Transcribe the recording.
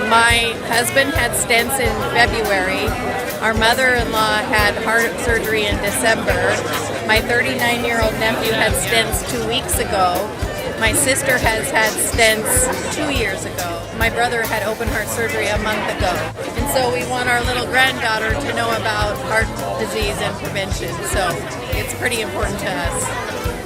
My husband had stents in February. Our mother-in-law had heart surgery in December. My 39-year-old nephew had stents 2 weeks ago. My sister has had stents 2 years ago. My brother had open heart surgery a month ago. And so we want our little granddaughter to know about heart disease and prevention. So it's pretty important to us.